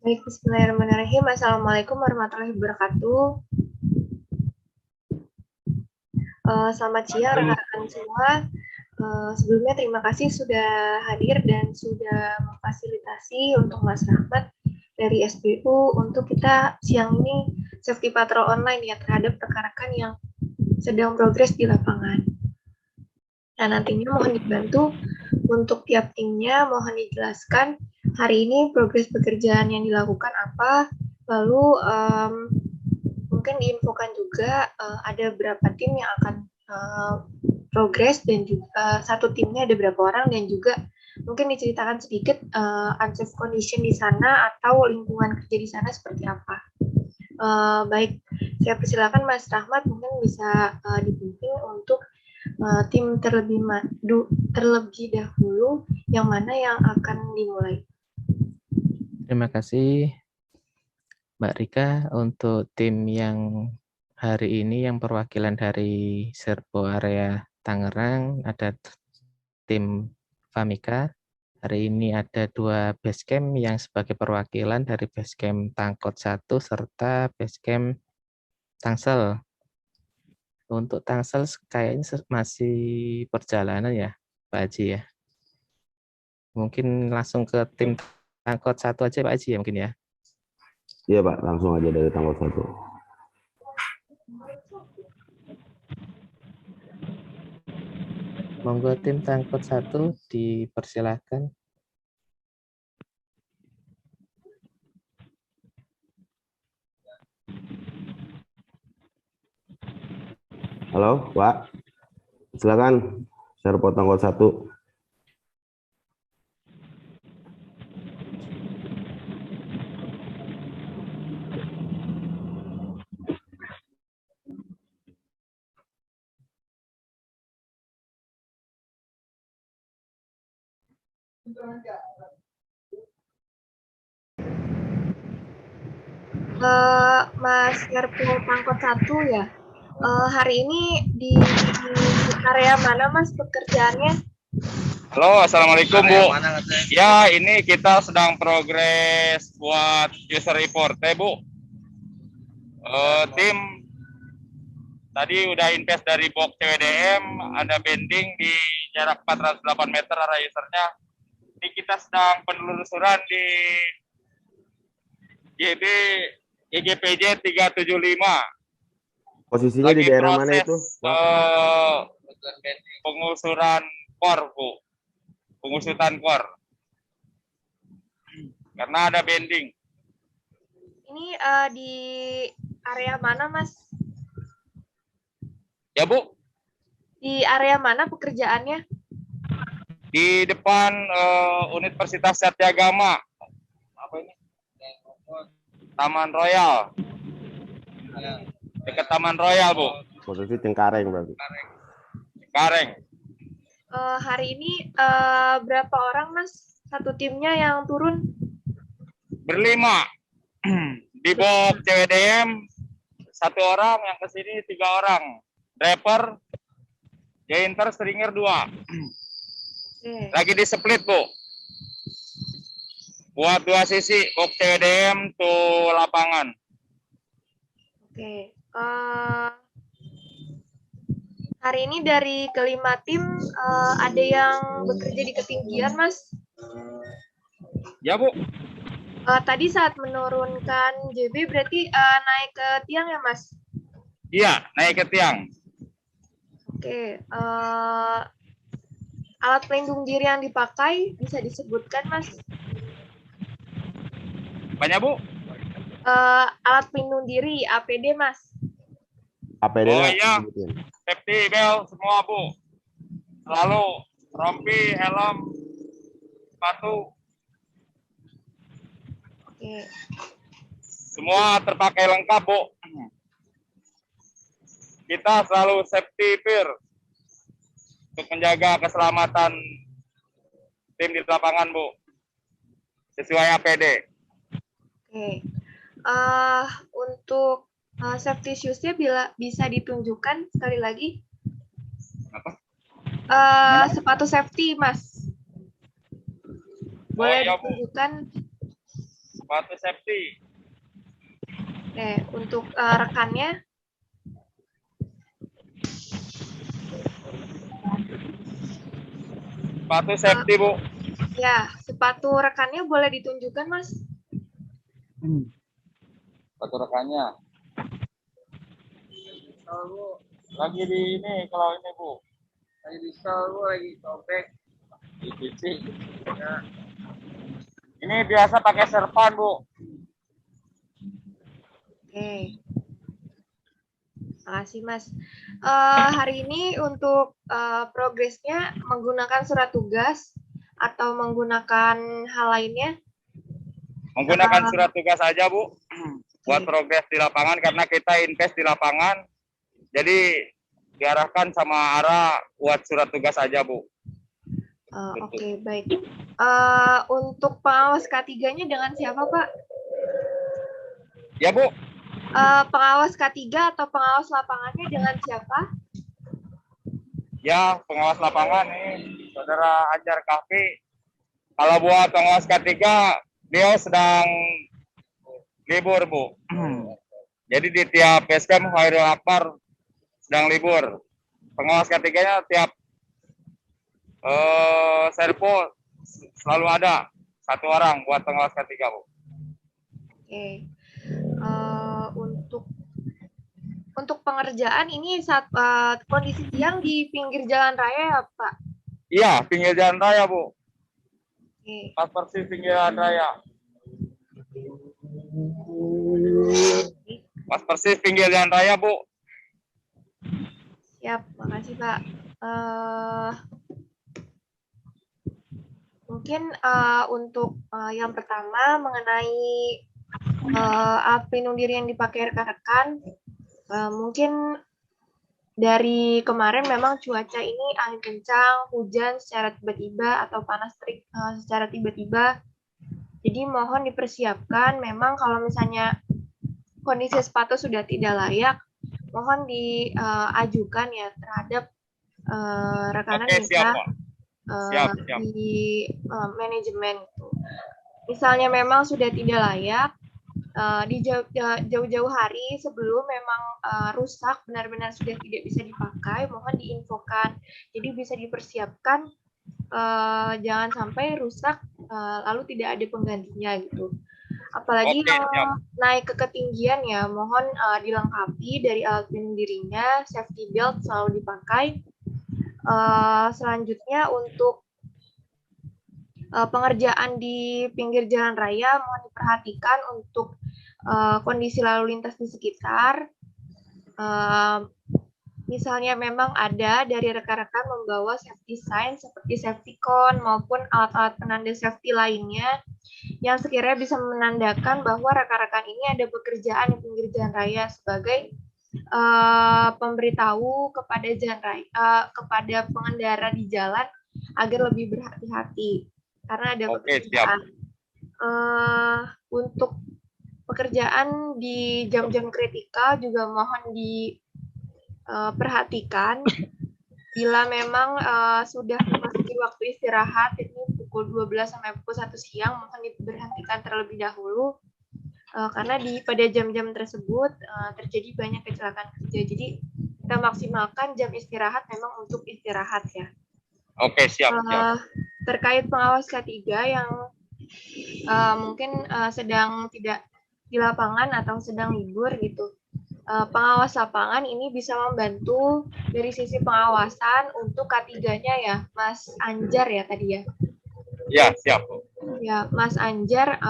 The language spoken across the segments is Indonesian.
Baik, bismillahirrahmanirrahim. Assalamualaikum warahmatullahi wabarakatuh. Selamat siang rekan-rekan semua. Sebelumnya terima kasih sudah hadir dan sudah memfasilitasi untuk Mas Rahmat dari SBU untuk kita siang ini safety patrol online ya terhadap rekan-rekan yang sedang progres di lapangan. Nah, nantinya mohon dibantu untuk tiap timnya, mohon dijelaskan hari ini progres pekerjaan yang dilakukan apa, lalu mungkin diinfokan juga ada berapa tim yang akan progres dan juga satu timnya ada berapa orang dan juga mungkin diceritakan sedikit unsafe condition di sana atau lingkungan kerja di sana seperti apa. Baik, saya persilakan Mas Rahmat mungkin bisa dipimpin untuk tim terlebih dahulu yang mana yang akan dimulai. Terima kasih Mbak Rika untuk tim yang hari ini yang perwakilan dari Serpo Area Tangerang ada tim Famika. Hari ini ada 2 basecamp yang sebagai perwakilan dari basecamp Tangkot 1 serta basecamp Tangsel. Untuk Tangsel kayaknya masih perjalanan ya Pak Haji ya. Mungkin langsung ke tim Tangkot 1 aja Pak Haji ya mungkin ya. Iya Pak, langsung aja dari tanggal 1. Monggo tim Tangkot 1 dipersilahkan. Halo Pak, silakan share tanggal 1. Mas Serpo Tangkot 1 ya. Hari ini di area mana Mas pekerjaannya? Halo, Assalamualaikum Bu. Ya, ini kita sedang progres buat user report Bu. Tim tadi udah invest dari box CWDM, ada bending di jarak 408 meter arah usernya. Ini kita sedang penelusuran di GB IGPJ 375. Posisinya di daerah mana itu? Pengusuran core Bu. Pengusutan core. Karena ada bending. Ini di area mana Mas? Ya Bu. Di area mana pekerjaannya? Di depan Universitas Satyagama. Apa ini? Taman Royal. Dekat Taman Royal, Bu. Posisi Cengkareng berarti. Cengkareng. Hari ini berapa orang Mas? Satu timnya yang turun? Berlima. Di box CWDM 1 orang, yang ke sini 3 orang. Driver, jointer, stringer 2. Lagi di split, Bu. Buat 2 sisi, box CWDM tuh lapangan. Oke. Hari ini dari kelima tim ada yang bekerja di ketinggian, Mas? Ya, Bu. Tadi saat menurunkan JB berarti naik ke tiang ya, Mas? Iya, naik ke tiang. Oke. Alat pelindung diri yang dipakai bisa disebutkan, Mas? Banyak, Bu? Alat pelindung diri, APD, Mas? APD oh iya, safety belt semua Bu. Selalu rompi, helm, sepatu. Oke. Semua terpakai lengkap Bu. Kita selalu safety first untuk menjaga keselamatan tim di lapangan Bu. Sesuai APD. Oke. Untuk safety shoes-nya bisa ditunjukkan sekali lagi. Apa? Sepatu safety, Mas. Boleh iya, ditunjukkan? Sepatu safety. Oke, untuk rekannya, Sepatu safety, Bu. ya, sepatu rekannya boleh ditunjukkan, Mas? Sepatu rekannya. Lagi di ini, kalau ini, Bu. Lagi di stall, Bu. Lagi sobek. Di cuci. Ya. Ini biasa pakai serpan, Bu. Oke. Makasih, Mas. Hari ini untuk progresnya menggunakan surat tugas atau menggunakan hal lainnya? Menggunakan surat tugas saja, Bu. Buat progres di lapangan, karena kita invest di lapangan. Jadi diarahkan sama arah buat surat tugas saja, Bu. Oke, baik. Untuk pengawas K3-nya dengan siapa, Pak? Ya, Bu. Pengawas K3 atau pengawas lapangannya dengan siapa? Ya, pengawas lapangan nih, Saudara Anjar Kahfi. Kalau buat pengawas K3, dia sedang libur, Bu. Jadi di tiap PSKM Khairul Akbar sedang libur. Pengawas K3-nya tiap serpo selalu ada satu orang buat pengawas K3, Bu. Oke. Untuk pengerjaan ini saat kondisi siang di pinggir jalan raya ya, Pak? Iya, pinggir jalan raya, Bu. Oke. Pas persis pinggir jalan raya. Pas persis pinggir jalan raya, Bu. Siap, makasih, Pak. Mungkin untuk yang pertama mengenai alat pelindung diri yang dipakai rekan-rekan, mungkin dari kemarin memang cuaca ini angin kencang, hujan secara tiba-tiba atau panas terik secara tiba-tiba. Jadi mohon dipersiapkan, memang kalau misalnya kondisi sepatu sudah tidak layak, mohon diajukan ya terhadap rekanan Oke, kita siap. di manajemen. Misalnya memang sudah tidak layak, di jauh-jauh hari sebelum memang rusak, benar-benar sudah tidak bisa dipakai, mohon diinfokan. Jadi bisa dipersiapkan, jangan sampai rusak lalu tidak ada penggantinya gitu. Apalagi naik ke ketinggian ya, mohon dilengkapi dari alat pelindung dirinya, safety belt selalu dipakai. Selanjutnya untuk pengerjaan di pinggir jalan raya, mohon diperhatikan untuk kondisi lalu lintas di sekitar. Misalnya memang ada dari rekan-rekan membawa safety sign seperti safety cone maupun alat-alat penanda safety lainnya yang sekiranya bisa menandakan bahwa rekan-rekan ini ada pekerjaan di pinggir jalan raya sebagai pemberitahu kepada jalan raya, kepada pengendara di jalan agar lebih berhati-hati karena ada pekerjaan. Untuk pekerjaan di jam-jam kritikal juga mohon diperhatikan. Bila memang sudah memasuki waktu istirahat, ini pukul 12 sampai pukul 1 siang, mohon diberhentikan terlebih dahulu. Karena pada jam-jam tersebut terjadi banyak kecelakaan kerja. Jadi kita maksimalkan jam istirahat memang untuk istirahat ya. Oke, siap. Terkait pengawas K3 yang mungkin sedang tidak di lapangan atau sedang libur gitu. Pengawas lapangan ini bisa membantu dari sisi pengawasan untuk K3-nya ya, Mas Anjar ya tadi ya. Ya, siap. Ya, Mas Anjar,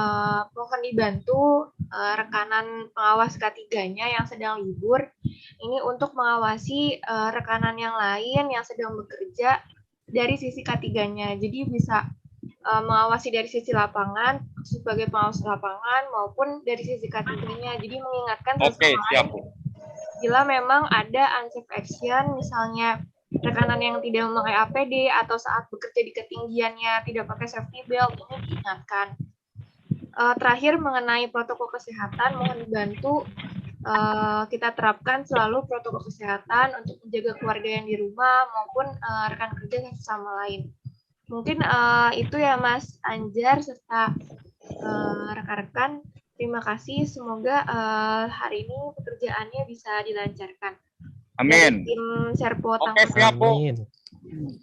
mohon dibantu rekanan pengawas K3-nya yang sedang libur, ini untuk mengawasi rekanan yang lain yang sedang bekerja dari sisi K3-nya. Jadi bisa mengawasi dari sisi lapangan, sebagai pengawas lapangan, maupun dari sisi K3-nya. Jadi mengingatkan bila memang ada unsafe action, misalnya rekanan yang tidak memakai APD atau saat bekerja di ketinggiannya tidak pakai safety belt, ini diingatkan. Terakhir mengenai protokol kesehatan, mohon dibantu kita terapkan selalu protokol kesehatan untuk menjaga keluarga yang di rumah maupun rekan kerja yang sesama lain. Mungkin itu ya Mas Anjar serta rekan-rekan, terima kasih. Semoga hari ini pekerjaannya bisa dilancarkan. Amin. Dari tim Serpo Oke, Tanggerang. siap, Bu. Amin.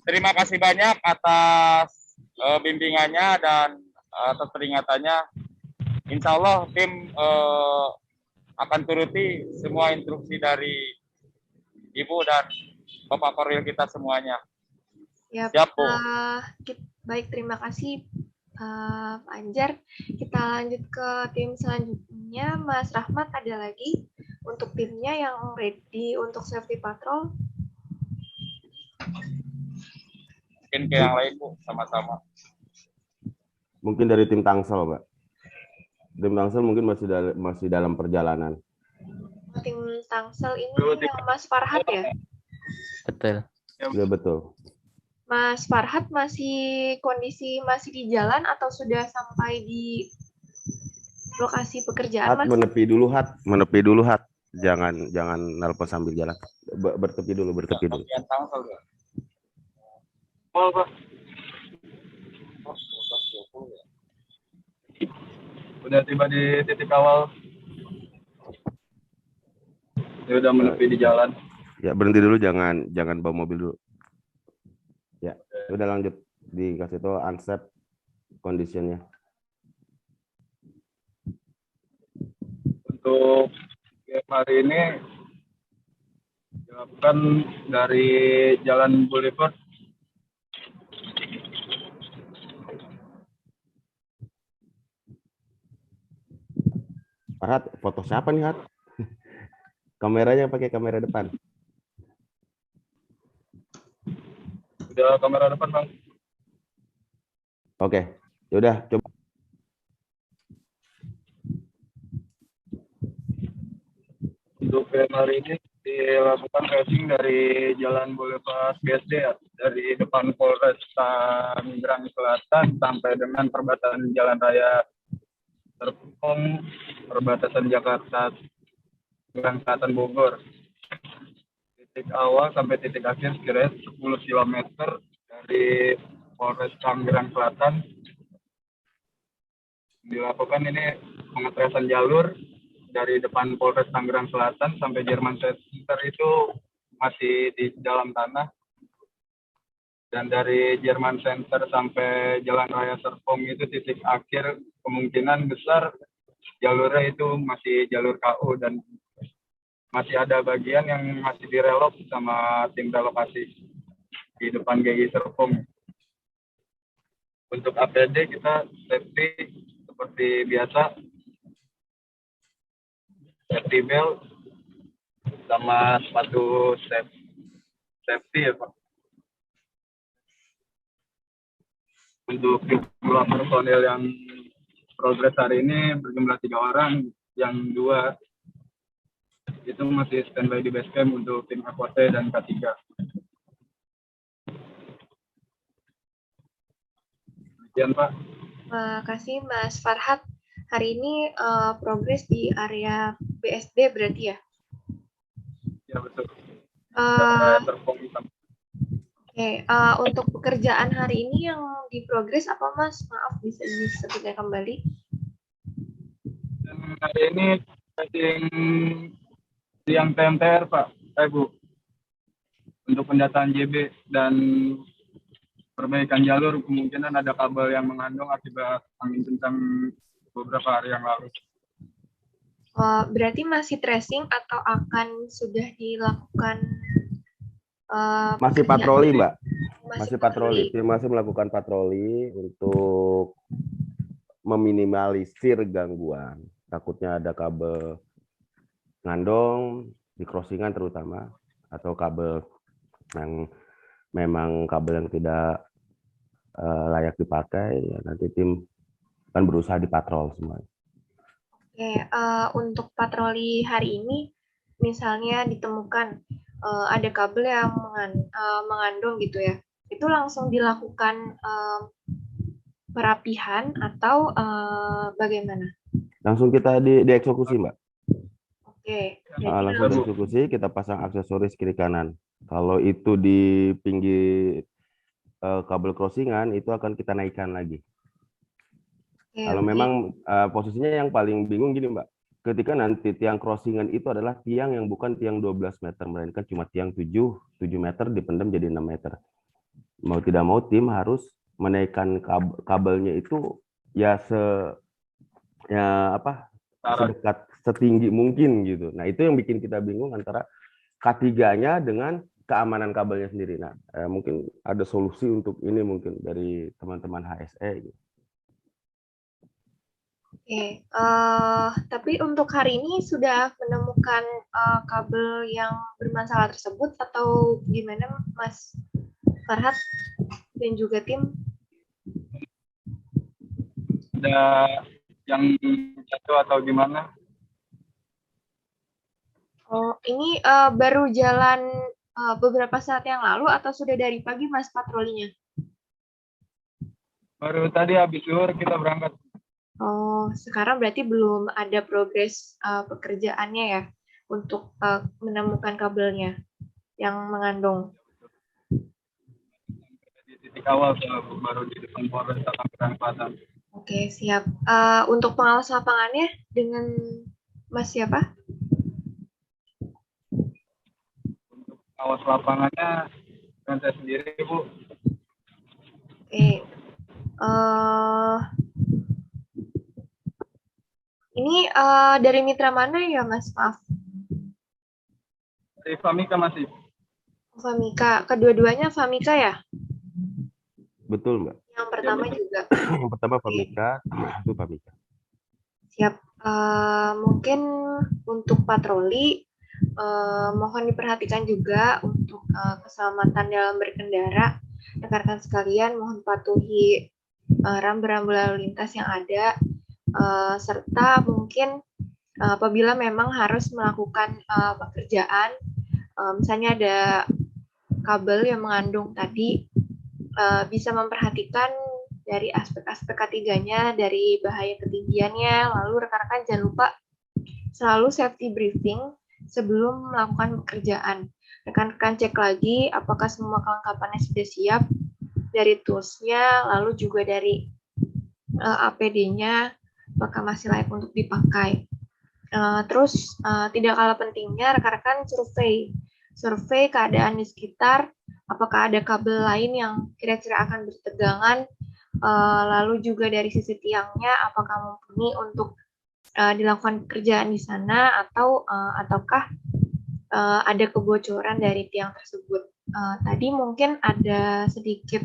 Terima kasih banyak atas bimbingannya dan atas peringatannya. Insya Allah tim akan turuti semua instruksi dari Ibu dan Bapak Korwil kita semuanya. Ya, Siap, Bu. baik, terima kasih Pak Anjar. Kita lanjut ke tim selanjutnya. Mas Rahmat ada lagi untuk timnya yang ready untuk safety patrol. Mungkin ke yang lain, Bu, sama-sama. Mungkin dari tim Tangsel, Mbak. Tim Tangsel mungkin masih dalam perjalanan. Tim Tangsel ini yang Mas Farhat ya? Betul. Ya betul. Mas Farhat kondisi masih di jalan atau sudah sampai di lokasi pekerjaan, Mas? Menepi dulu, Hat. Jangan nelpon sambil jalan. Bertepi dulu. Bagian Tangsel, ya. Udah tiba di titik awal. Dia udah menepi di jalan. Ya, berhenti dulu, jangan bawa mobil dulu. Ya, udah lanjut. Dikasih tahu unsafe condition-nya. Untuk hari ini dilakukan dari Jalan Boulevard Hat, foto siapa nih, Hat? Kameranya pakai kamera depan. udah kamera depan, Bang. Oke, yaudah coba. Untuk hari ini dilakukan tracing dari Jalan Boulevard BSD ya, dari depan Polres Tangerang Selatan sampai dengan perbatasan Jalan Raya Serpong, perbatasan Jakarta Tangerang Selatan Bogor. Titik awal sampai titik akhir sekiranya 10 km dari Polres Tangerang Selatan. Dilakukan ini pengetesan jalur dari depan Polres Tangerang Selatan sampai Jerman Center itu masih di dalam tanah. Dan dari Jerman Center sampai Jalan Raya Serpong itu titik akhir kemungkinan besar jalurnya itu masih jalur KU dan masih ada bagian yang masih direlok sama tim relokasi di depan GI Serpong. Untuk APD kita safety seperti biasa, safety belt sama sepatu safety ya Pak. Untuk jumlah personil yang progres hari ini berjumlah 3 orang, yang 2 itu masih standby di base camp untuk tim Aquate dan K3. Demikian Pak. Terima kasih Mas Farhat. Hari ini progres di area BSD berarti ya? Ya betul. Oke, untuk pekerjaan hari ini yang di progres apa Mas? Maaf bisa disebutkan kembali. Dan hari ini tracing yang TMTR Pak, Bu, untuk pendataan JB dan perbaikan jalur, kemungkinan ada kabel yang mengandung akibat angin kencang beberapa hari yang lalu. Berarti masih tracing atau akan sudah dilakukan? Masih patroli, Mbak. Masih patroli. Tim masih melakukan patroli untuk meminimalisir gangguan. Takutnya ada kabel ngandong di crossingan terutama, atau kabel yang memang kabel yang tidak layak dipakai, ya nanti tim kan berusaha dipatrol semua. Oke, untuk patroli hari ini, misalnya ditemukan ada kabel yang mengandung gitu ya, itu langsung dilakukan perapihan atau bagaimana? Langsung kita dieksekusi, Mbak. Oke. Langsung dieksekusi, kita pasang aksesoris kiri kanan. Kalau itu di pinggir kabel crossingan, itu akan kita naikkan lagi. Kalau oke. memang posisinya yang paling bingung gini Mbak, ketika nanti tiang crossingan itu adalah tiang yang bukan tiang 12 meter, melainkan cuma tiang 7 meter dipendam jadi 6 meter. Mau tidak mau tim harus menaikkan kabelnya itu ya sedekat setinggi mungkin gitu. Nah, itu yang bikin kita bingung antara K3-nya dengan keamanan kabelnya sendiri. Nah, mungkin ada solusi untuk ini mungkin dari teman-teman HSE gitu. Oke, tapi untuk hari ini sudah menemukan kabel yang bermasalah tersebut atau gimana, Mas Farhat dan juga tim? Ada yang jatuh atau gimana? Oh, ini baru jalan beberapa saat yang lalu atau sudah dari pagi, Mas, patrolinya? Baru tadi habis zuhur kita berangkat. Oh, sekarang berarti belum ada progres pekerjaannya ya untuk menemukan kabelnya yang mengandung. Di titik awal baru di depan Polres Tangerang Selatan. Oke, siap. Untuk pengawas lapangannya dengan Mas siapa? Untuk awas lapangannya dengan saya sendiri, Bu. Oke. Ini dari mitra mana ya, Mas? Maaf. Dari Famika masih. Famika. Kedua-duanya Famika ya? Betul, Mbak. Yang pertama betul. juga. Yang pertama Famika, itu Famika. Siap. Mungkin untuk patroli, mohon diperhatikan juga untuk keselamatan dalam berkendara. Rekan-rekan sekalian, mohon patuhi rambu-rambu lalu lintas yang ada, serta mungkin apabila memang harus melakukan pekerjaan, misalnya ada kabel yang mengandung tadi, bisa memperhatikan dari aspek-aspek K3-nya, dari bahaya ketinggiannya, lalu rekan-rekan jangan lupa selalu safety briefing sebelum melakukan pekerjaan. Rekan-rekan cek lagi apakah semua kelengkapannya sudah siap, dari tools-nya, lalu juga dari APD-nya, apakah masih layak untuk dipakai. Terus tidak kalah pentingnya rekan-rekan survei keadaan di sekitar, apakah ada kabel lain yang kira-kira akan bertegangan, lalu juga dari sisi tiangnya apakah mumpuni untuk dilakukan pekerjaan di sana ataukah ada kebocoran dari tiang tersebut. Tadi mungkin ada sedikit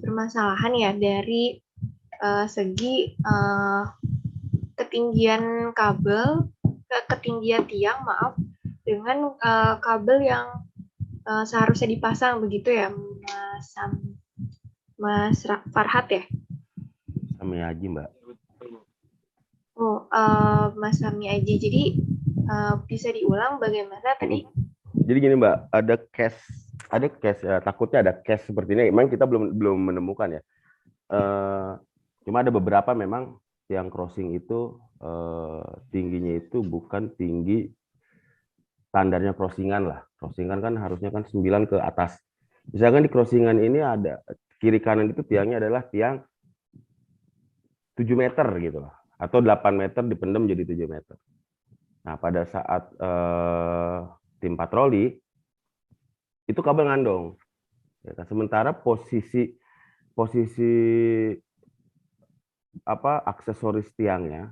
permasalahan ya dari segi ketinggian ketinggian tiang, maaf, dengan kabel yang seharusnya dipasang begitu ya, Mas Farhat ya? Sami Haji, Mbak. Oh, Mas Sami Aji. Jadi bisa diulang bagaimana tadi? Jadi gini Mbak, ada case takutnya ada case seperti ini. Memang kita belum menemukan ya. Cuma ada beberapa memang yang crossing itu tingginya itu bukan tinggi standarnya crossingan lah. Crossingan kan harusnya kan 9 ke atas. Misalkan di crossingan ini ada kiri kanan itu tiangnya adalah tiang 7 meter gitu lah. Atau 8 meter dipendam jadi 7 meter. Nah, pada saat tim patroli itu kabel ngandong. Ya, sementara posisi aksesoris tiangnya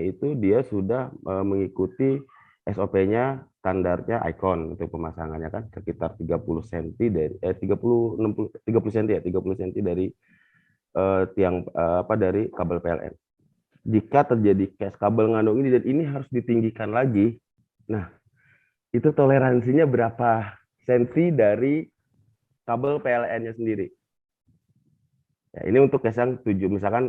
itu dia sudah mengikuti SOP-nya, standarnya Icon untuk pemasangannya kan sekitar 30 cm dari 30 cm ya, 30 cm dari tiang dari kabel PLN. Jika terjadi case kabel ngandung ini dan ini harus ditinggikan lagi, nah itu toleransinya berapa senti dari kabel PLN-nya sendiri. Ya, ini untuk case yang 7, misalkan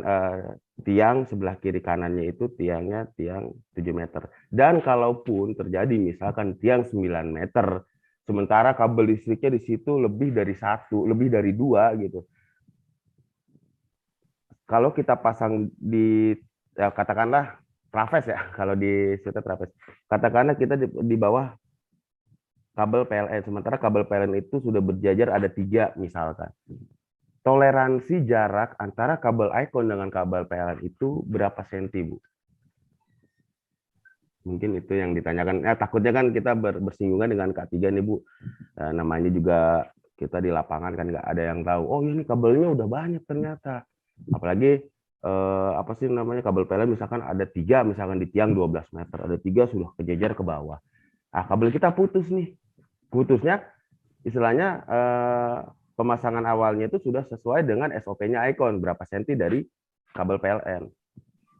tiang sebelah kiri kanannya itu tiangnya tiang 7 meter. Dan kalaupun terjadi misalkan tiang 9 meter, sementara kabel listriknya di situ lebih dari 1, lebih dari 2 gitu. Kalau kita pasang di ya katakanlah trapez ya, kalau di situ trapez. Katakanlah kita di bawah kabel PLN, sementara kabel PLN itu sudah berjajar ada 3 misalkan. toleransi jarak antara kabel ICON dengan kabel PLN itu berapa senti, Bu? Mungkin itu yang ditanyakan. Takutnya kan kita bersinggungan dengan K3 nih, Bu. Namanya juga kita di lapangan kan nggak ada yang tahu. Oh, ini kabelnya udah banyak ternyata. Apalagi apa sih namanya, kabel PLN misalkan ada 3 misalkan di tiang 12 meter, ada 3 sudah kejejer ke bawah. Kabel kita putus nih. Putusnya istilahnya pemasangan awalnya itu sudah sesuai dengan SOP-nya ICON, berapa senti dari kabel PLN.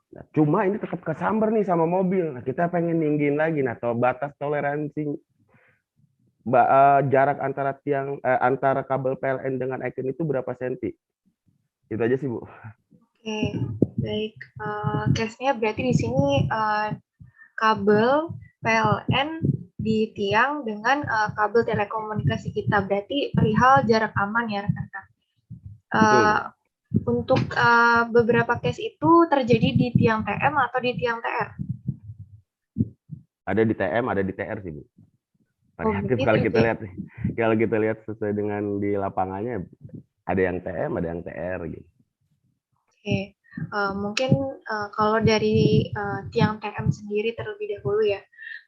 Nah, cuma ini tetap kesamber nih sama mobil. Nah, kita pengen ninggin lagi. Nah, batas toleransi jarak antara tiang antara kabel PLN dengan ICON itu berapa senti? Itu aja sih, Bu. Oke, baik. Case-nya berarti di sini kabel PLN di tiang dengan kabel telekomunikasi kita. Berarti perihal jarak aman ya, rekan-rekan. Untuk beberapa case itu terjadi di tiang TM atau di tiang TR? Ada di TM, ada di TR sih, Bu. Variatif kalau kita lihat, sesuai dengan di lapangannya, ada yang TM, ada yang TR gitu. Oke, mungkin kalau dari tiang TM sendiri terlebih dahulu ya.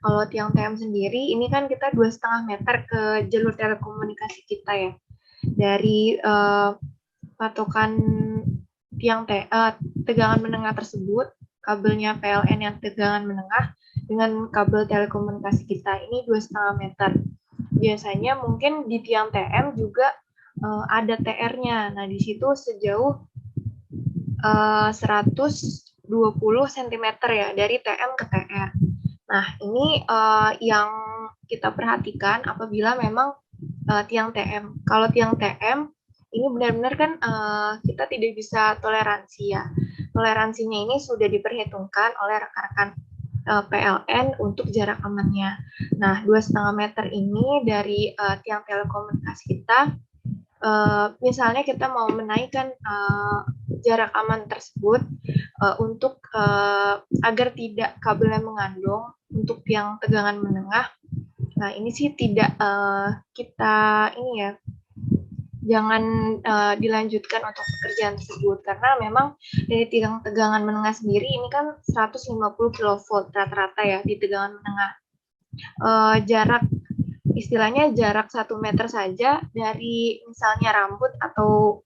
Kalau tiang TM sendiri, ini kan kita 2,5 meter ke jalur telekomunikasi kita ya. Dari patokan tiang tegangan menengah tersebut, kabelnya PLN yang tegangan menengah dengan kabel telekomunikasi kita ini 2,5 meter. Biasanya mungkin di tiang TM juga ada TR-nya. Nah, di situ sejauh 120 cm ya dari TM ke TR. Nah, ini yang kita perhatikan apabila memang tiang TM. Kalau tiang TM ini benar-benar kan kita tidak bisa toleransi ya. Toleransinya ini sudah diperhitungkan oleh rekan-rekan PLN untuk jarak amannya. Nah, 2,5 meter ini dari tiang telekomunikasi kita, misalnya kita mau menaikkan jarak aman tersebut untuk agar tidak kabelnya mengandung untuk tiang tegangan menengah. Nah, ini sih tidak kita ini ya, jangan dilanjutkan untuk pekerjaan tersebut karena memang dari tiang tegangan menengah sendiri ini kan 150 kV rata-rata ya di tegangan menengah. Jarak istilahnya jarak 1 meter saja dari misalnya rambut atau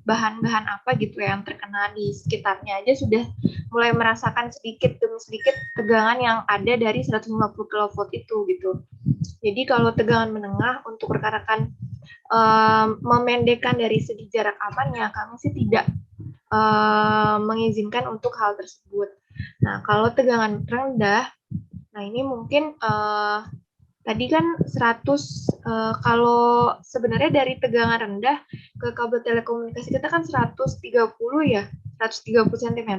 bahan-bahan apa gitu yang terkena di sekitarnya aja sudah mulai merasakan sedikit demi sedikit tegangan yang ada dari 150 kV itu gitu. Jadi kalau tegangan menengah untuk rekan-rekan memendekkan dari segi jarak amannya, kami sih tidak mengizinkan untuk hal tersebut. Nah, kalau tegangan rendah, nah ini mungkin tadi kan 100, kalau sebenarnya dari tegangan rendah ke kabel telekomunikasi kita kan 130 ya, 130 cm.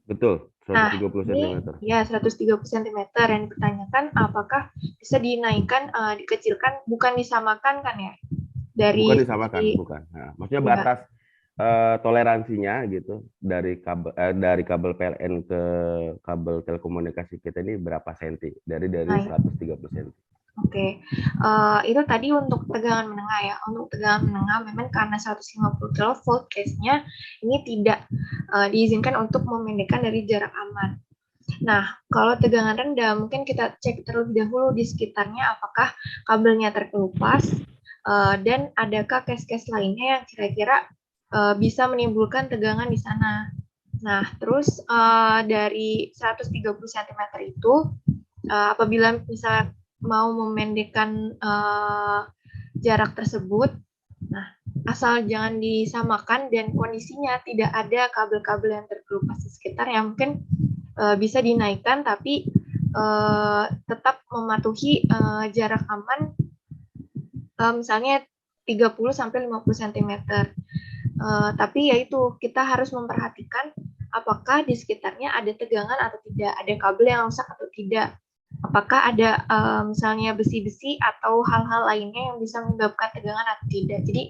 Betul, 130 cm. Ya, 130 cm. Yang dipertanyakan apakah bisa dinaikkan, dikecilkan, bukan disamakan kan ya? Bukan disamakan, bukan. Nah, maksudnya batas toleransinya gitu dari kabel PLN ke kabel telekomunikasi kita ini berapa senti dari 130 cm. Oke, itu tadi untuk tegangan menengah ya. Untuk tegangan menengah memang karena 150 kV case-nya ini tidak diizinkan untuk memendekkan dari jarak aman. Nah, kalau tegangan rendah mungkin kita cek terlebih dahulu di sekitarnya apakah kabelnya terkelupas dan adakah case-case lainnya yang kira-kira bisa menimbulkan tegangan di sana. Nah, terus dari 130 cm itu apabila misalnya mau memendekkan jarak tersebut, nah asal jangan disamakan dan kondisinya tidak ada kabel-kabel yang terkelupas di sekitar yang mungkin bisa dinaikkan tapi tetap mematuhi jarak aman misalnya 30-50 cm. Tapi yaitu kita harus memperhatikan apakah di sekitarnya ada tegangan atau tidak, ada kabel yang rusak atau tidak. Apakah ada misalnya besi-besi atau hal-hal lainnya yang bisa menyebabkan tegangan atau tidak. Jadi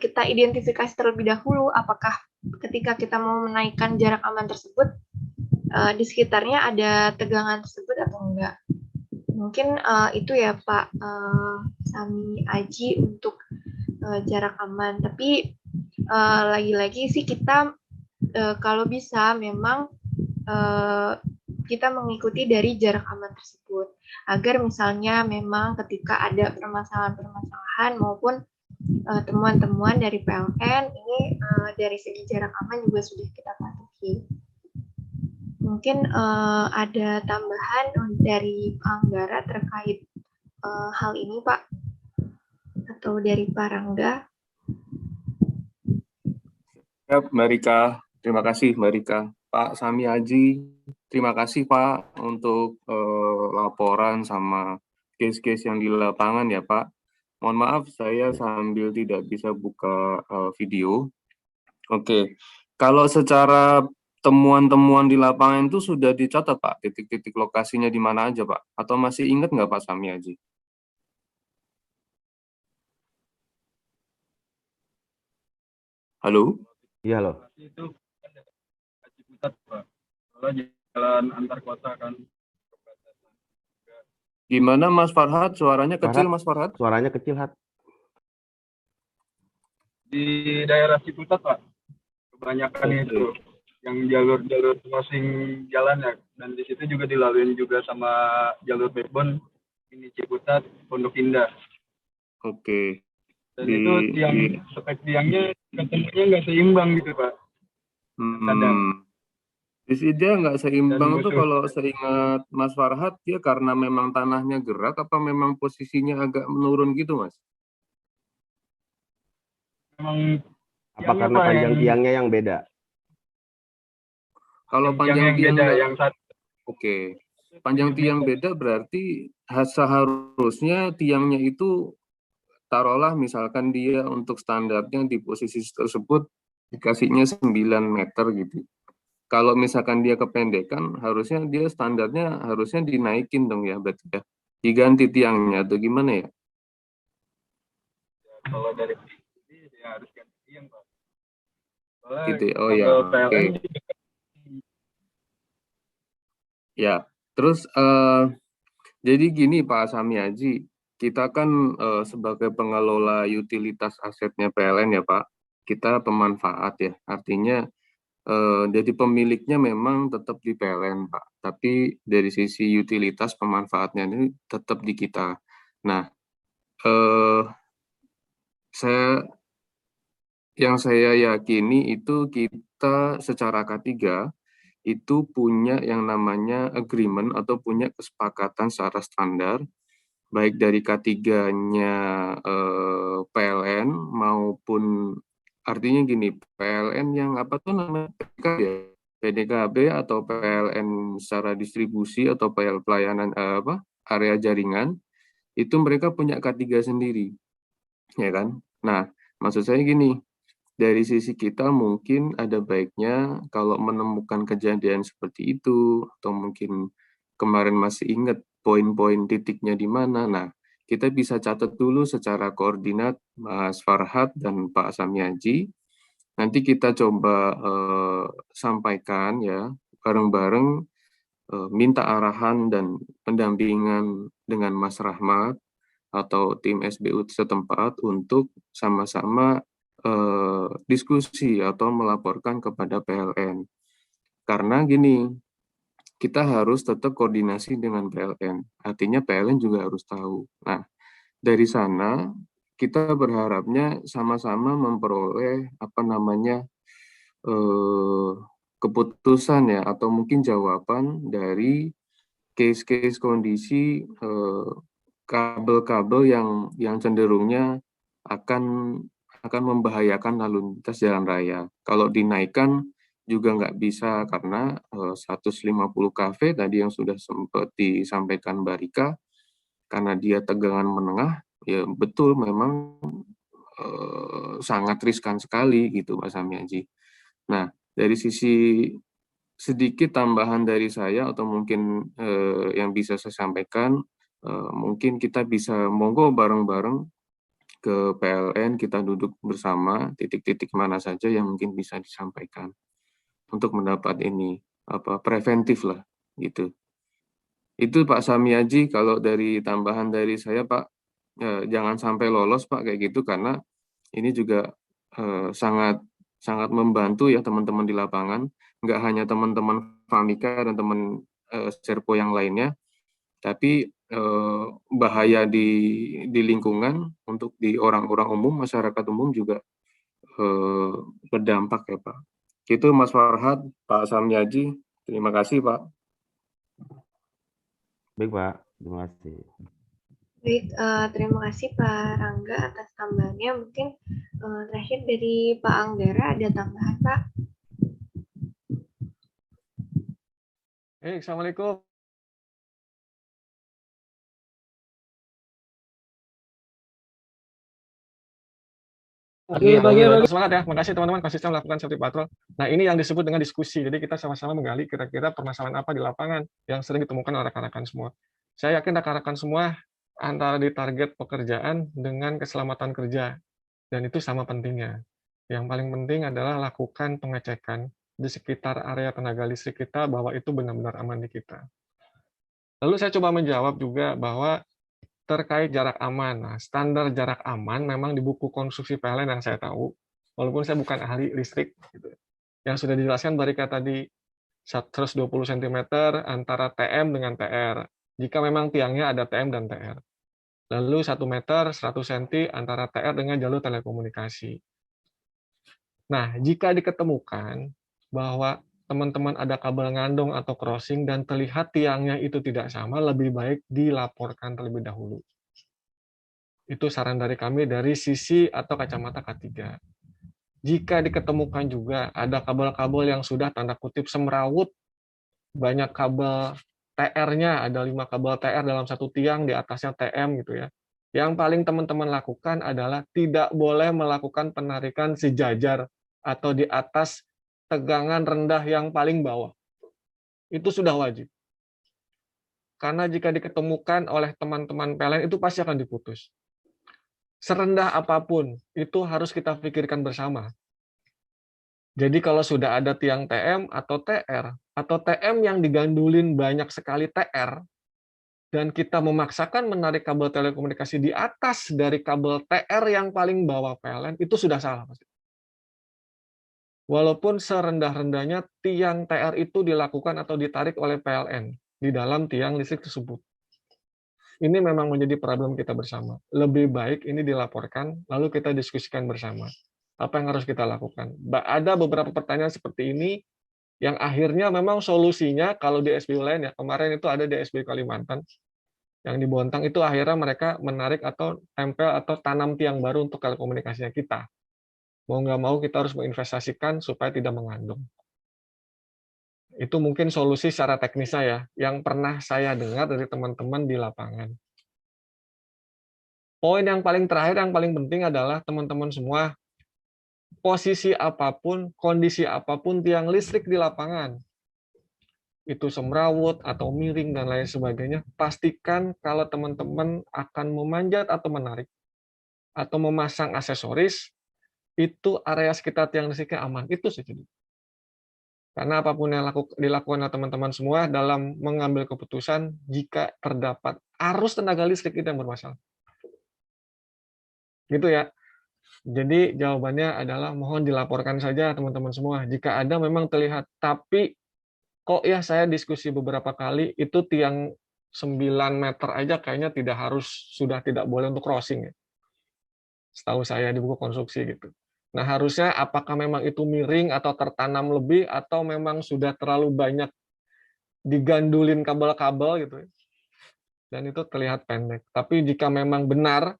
kita identifikasi terlebih dahulu apakah ketika kita mau menaikkan jarak aman tersebut di sekitarnya ada tegangan tersebut atau enggak. Mungkin itu ya Pak Sami Aji untuk jarak aman. Tapi lagi-lagi sih kita kalau bisa memang kita mengikuti dari jarak aman tersebut agar misalnya memang ketika ada permasalahan-permasalahan maupun temuan-temuan dari PLN ini dari segi jarak aman juga sudah kita patuhi. Mungkin ada tambahan dari Pak Anggara terkait hal ini, Pak, atau dari Pak Rangga? Ya, Mbak Rika, terima kasih Mbak Rika. Pak Sami Aji, terima kasih Pak untuk laporan sama case-case yang di lapangan ya Pak. Mohon maaf saya sambil tidak bisa buka video. Oke, kalau secara temuan-temuan di lapangan itu sudah dicatat Pak, titik-titik lokasinya di mana aja Pak? Atau masih ingat nggak Pak Sami Aji? Halo? Iya loh. Itu Ciputat, Pak. Kalau jalan antar kota kan. Gimana Mas Farhad? Suaranya kecil Mas Farhad? Suaranya kecil, Hat. Di daerah Ciputat, Pak. Kebanyakan itu yang jalur-jalur crossing jalan ya. Dan di situ juga dilalui juga sama jalur backbone ini Ciputat, Pondok Indah. Oke. Dan itu spek tiangnya ketemunya nggak seimbang gitu Pak. Kadang. Dia nggak seimbang itu kalau seingat Mas Farhad dia karena memang tanahnya gerak apa memang posisinya agak menurun gitu Mas? Memang apa karena panjang tiangnya yang beda? Kalau panjang tiang beda, yang satu. Oke. Panjang tiang beda berarti seharusnya tiangnya itu taruhlah misalkan dia untuk standarnya di posisi tersebut dikasihnya 9 meter gitu. Kalau misalkan dia kependekan, harusnya dia standarnya harusnya dinaikin dong ya, berarti ya. Diganti tiangnya atau gimana ya? Kalau dari sini dia harus ganti tiang, Pak. Gitu. Oh ya. Oke. Ya. Terus jadi gini Pak Sami Aji, kita kan sebagai pengelola utilitas asetnya PLN ya Pak, kita pemanfaat ya. Artinya jadi pemiliknya memang tetap di PLN Pak, tapi dari sisi utilitas pemanfaatnya ini tetap di kita. Nah, yang saya yakini itu kita secara K3 itu punya yang namanya agreement atau punya kesepakatan secara standar, baik dari K3-nya PLN maupun artinya gini, PLN yang apa tuh namanya PDKB atau PLN secara distribusi atau pelayanan area jaringan itu mereka punya K3 sendiri, ya kan? Nah, maksud saya gini, dari sisi kita mungkin ada baiknya kalau menemukan kejadian seperti itu atau mungkin kemarin masih ingat poin-poin titiknya di mana. Nah, kita bisa catat dulu secara koordinat Mas Farhad dan Pak Samiaji. Nanti kita coba sampaikan ya bareng-bareng minta arahan dan pendampingan dengan Mas Rahmat atau tim SBU setempat untuk sama-sama diskusi atau melaporkan kepada PLN. Karena gini, kita harus tetap koordinasi dengan PLN. Artinya PLN juga harus tahu. Nah, dari sana kita berharapnya sama-sama memperoleh keputusan ya atau mungkin jawaban dari case-case kondisi kabel-kabel yang cenderungnya akan membahayakan lalu lintas jalan raya. Kalau dinaikkan juga nggak bisa karena 150 kV tadi yang sudah sempat disampaikan Mbak Rika, karena dia tegangan menengah, ya betul memang sangat riskan sekali gitu Pak Samiaji. Nah, dari sisi sedikit tambahan dari saya atau mungkin yang bisa saya sampaikan, mungkin kita bisa monggo bareng-bareng ke PLN, kita duduk bersama titik-titik mana saja yang mungkin bisa disampaikan untuk mendapat ini preventif lah gitu. Itu Pak Samiaji, kalau dari tambahan dari saya Pak, jangan sampai lolos Pak kayak gitu karena Ini juga sangat sangat membantu ya teman-teman di lapangan, nggak hanya teman-teman Famika dan teman Serpo yang lainnya, tapi bahaya di lingkungan untuk di orang-orang umum, masyarakat umum juga berdampak ya Pak. Itu Mas Farhad, Pak Samyaji, terima kasih Pak. Baik Pak, terima kasih. Baik, terima kasih Pak Rangga atas tambahannya. Mungkin terakhir dari Pak Anggara ada tambahan Pak. Assalamualaikum. Semangat ya, makasih teman-teman konsisten melakukan safety patrol. Nah ini yang disebut dengan diskusi, jadi kita sama-sama menggali kira-kira permasalahan apa di lapangan yang sering ditemukan oleh rekan-rekan semua. Saya yakin rekan-rekan semua antara di target pekerjaan dengan keselamatan kerja, dan itu sama pentingnya. Yang paling penting adalah lakukan pengecekan di sekitar area tenaga listrik kita bahwa itu benar-benar aman di kita. Lalu saya coba menjawab juga bahwa terkait jarak aman. Nah, standar jarak aman memang di buku konstruksi PLN yang saya tahu, walaupun saya bukan ahli listrik, gitu. Yang sudah dijelaskan Barika tadi, 120 cm antara TM dengan TR, jika memang tiangnya ada TM dan TR. Lalu 1 meter 100 cm antara TR dengan jalur telekomunikasi. Nah, jika diketemukan bahwa teman-teman ada kabel ngandung atau crossing dan terlihat tiangnya itu tidak sama, lebih baik dilaporkan terlebih dahulu. Itu saran dari kami dari sisi atau kacamata K3. Jika diketemukan juga ada kabel-kabel yang sudah tanda kutip semrawut, banyak kabel TR-nya, ada 5 kabel TR dalam satu tiang, di atasnya TM gitu ya. Yang paling teman-teman lakukan adalah tidak boleh melakukan penarikan sejajar atau di atas tegangan rendah yang paling bawah. Itu sudah wajib. Karena jika diketemukan oleh teman-teman PLN itu pasti akan diputus. Serendah apapun, itu harus kita pikirkan bersama. Jadi kalau sudah ada tiang TM atau TR, atau TM yang digandulin banyak sekali TR, dan kita memaksakan menarik kabel telekomunikasi di atas dari kabel TR yang paling bawah PLN, itu sudah salah. Walaupun serendah-rendahnya tiang TR itu dilakukan atau ditarik oleh PLN di dalam tiang listrik tersebut. Ini memang menjadi problem kita bersama. Lebih baik ini dilaporkan, lalu kita diskusikan bersama. Apa yang harus kita lakukan? Ada beberapa pertanyaan seperti ini, yang akhirnya memang solusinya, kalau di SBU lain ya, kemarin itu ada di SBU Kalimantan, yang di Bontang itu akhirnya mereka menarik atau tempel atau tanam tiang baru untuk telekomunikasinya kita. Mau nggak mau kita harus menginvestasikan supaya tidak mengandung. Itu mungkin solusi secara teknis saya, yang pernah saya dengar dari teman-teman di lapangan. Poin yang paling terakhir, yang paling penting adalah teman-teman semua, posisi apapun, kondisi apapun tiang listrik di lapangan, itu semrawut atau miring dan lain sebagainya, pastikan kalau teman-teman akan memanjat atau menarik, atau memasang aksesoris, itu area sekitar tiang listriknya aman. Itu saja. Karena apapun yang dilakukan oleh teman-teman semua dalam mengambil keputusan, jika terdapat arus tenaga listrik itu yang bermasalah. Gitu ya. Jadi jawabannya adalah mohon dilaporkan saja teman-teman semua. Jika ada memang terlihat, tapi kok ya saya diskusi beberapa kali, itu tiang 9 meter aja kayaknya sudah tidak boleh untuk crossing ya. Setahu saya di buku konstruksi gitu. Nah, harusnya apakah memang itu miring atau tertanam lebih atau memang sudah terlalu banyak digandulin kabel-kabel gitu ya. Dan itu terlihat pendek. Tapi jika memang benar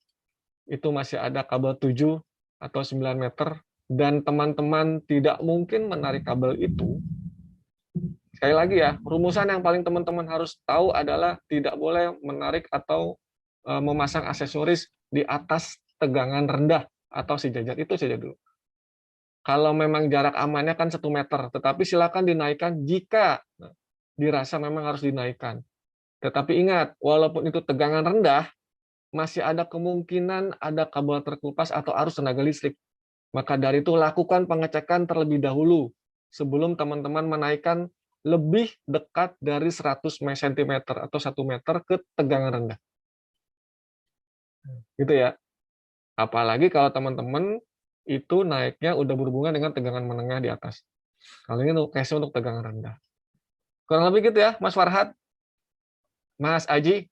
itu masih ada kabel 7 atau 9 meter dan teman-teman tidak mungkin menarik kabel itu, sekali lagi ya, rumusan yang paling teman-teman harus tahu adalah tidak boleh menarik atau memasang aksesoris di atas tegangan rendah atau sejajar. Itu saja dulu. Kalau memang jarak amannya kan 1 meter, tetapi silakan dinaikkan jika dirasa memang harus dinaikkan. Tetapi ingat, walaupun itu tegangan rendah, masih ada kemungkinan ada kabel terkelupas atau arus tenaga listrik. Maka dari itu lakukan pengecekan terlebih dahulu sebelum teman-teman menaikkan lebih dekat dari 100 cm atau 1 meter ke tegangan rendah. Gitu ya. Apalagi kalau teman-teman itu naiknya udah berhubungan dengan tegangan menengah di atas. Kalau ini case untuk tegangan rendah. Kurang lebih gitu ya, Mas Farhad, Mas Aji.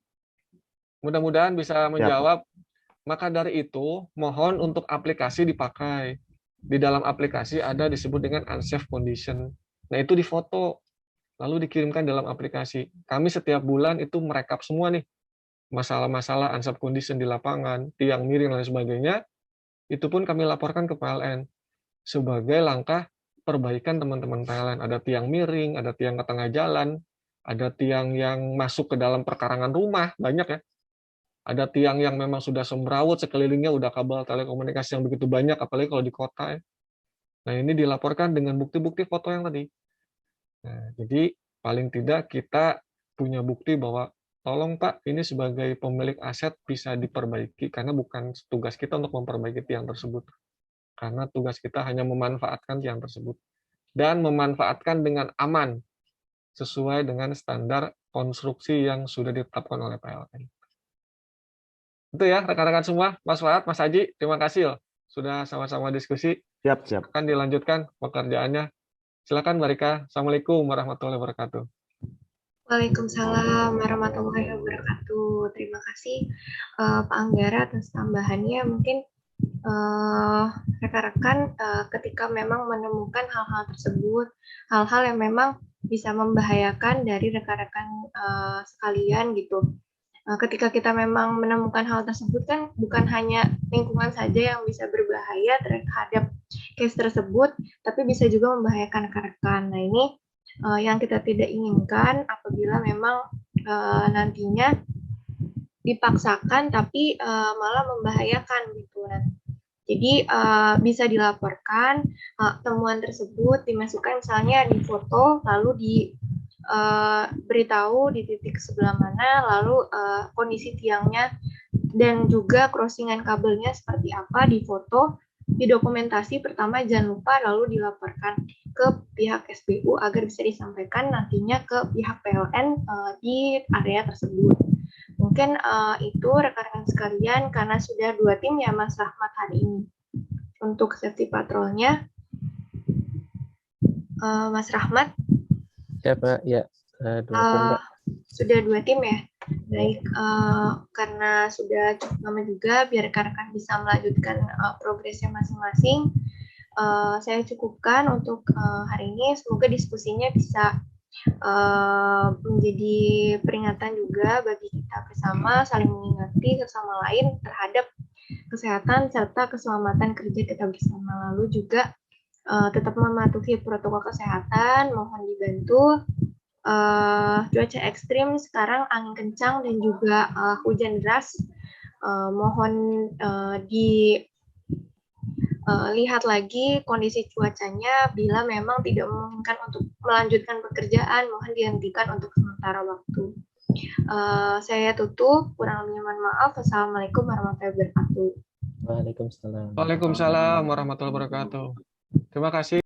Mudah-mudahan bisa menjawab. Maka dari itu, mohon untuk aplikasi dipakai. Di dalam aplikasi ada disebut dengan unsafe condition. Nah, itu difoto, lalu dikirimkan dalam aplikasi. Kami setiap bulan itu merekap semua nih, masalah-masalah unsafe condition di lapangan, tiang miring, dan sebagainya, itu pun kami laporkan ke PLN. Sebagai langkah perbaikan teman-teman PLN. Ada tiang miring, ada tiang ke tengah jalan, ada tiang yang masuk ke dalam perkarangan rumah, banyak ya. Ada tiang yang memang sudah semrawut, sekelilingnya udah kabel telekomunikasi yang begitu banyak, apalagi kalau di kota ya. Nah, ini dilaporkan dengan bukti-bukti foto yang tadi. Nah, jadi paling tidak kita punya bukti bahwa tolong Pak, ini sebagai pemilik aset bisa diperbaiki, karena bukan tugas kita untuk memperbaiki tiang tersebut. Karena tugas kita hanya memanfaatkan tiang tersebut. Dan memanfaatkan dengan aman, sesuai dengan standar konstruksi yang sudah ditetapkan oleh PLN. Itu ya rekan-rekan semua, Mas Farhad, Mas Haji, terima kasih loh sudah sama-sama diskusi. Siap. Akan dilanjutkan pekerjaannya. Silakan Mbak Rika. Assalamualaikum warahmatullahi wabarakatuh. Waalaikumsalam warahmatullahi wabarakatuh. Terima kasih Pak Anggara atas tambahannya. Mungkin rekan-rekan ketika memang menemukan hal-hal tersebut, hal-hal yang memang bisa membahayakan dari rekan-rekan sekalian gitu. Ketika kita memang menemukan hal tersebut kan bukan hanya lingkungan saja yang bisa berbahaya terhadap case tersebut, tapi bisa juga membahayakan rekan-rekan. Nah, ini yang kita tidak inginkan apabila memang nantinya dipaksakan tapi malah membahayakan gitu. Nah, jadi bisa dilaporkan temuan tersebut, dimasukkan misalnya di foto, lalu beritahu di titik sebelah mana, lalu kondisi tiangnya dan juga crossingan kabelnya seperti apa, di foto, didokumentasi pertama, jangan lupa, lalu dilaporkan ke pihak SPU agar bisa disampaikan nantinya ke pihak PLN di area tersebut. Mungkin itu rekan-rekan sekalian, karena sudah 2 tim ya Mas Rahmat hari ini untuk safety patrolnya. Mas Rahmat? Ya Pak, ya. 2 tim Pak. Sudah 2 tim ya? Baik, karena sudah cukup lama juga, biar rekan-rekan bisa melanjutkan progresnya masing-masing, saya cukupkan untuk hari ini. Semoga diskusinya bisa menjadi peringatan juga bagi kita bersama, saling mengingati sesama lain terhadap kesehatan serta keselamatan kerja kita bersama. Lalu juga tetap mematuhi protokol kesehatan, mohon dibantu. Cuaca ekstrim sekarang, angin kencang dan juga hujan deras, mohon dilihat lagi kondisi cuacanya. Bila memang tidak memungkinkan untuk melanjutkan pekerjaan, mohon dihentikan untuk sementara waktu. Saya tutup, kurang lebihnya mohon maaf. Wassalamualaikum warahmatullahi wabarakatuh. Waalaikumsalam. Waalaikumsalam warahmatullahi wabarakatuh. Terima kasih.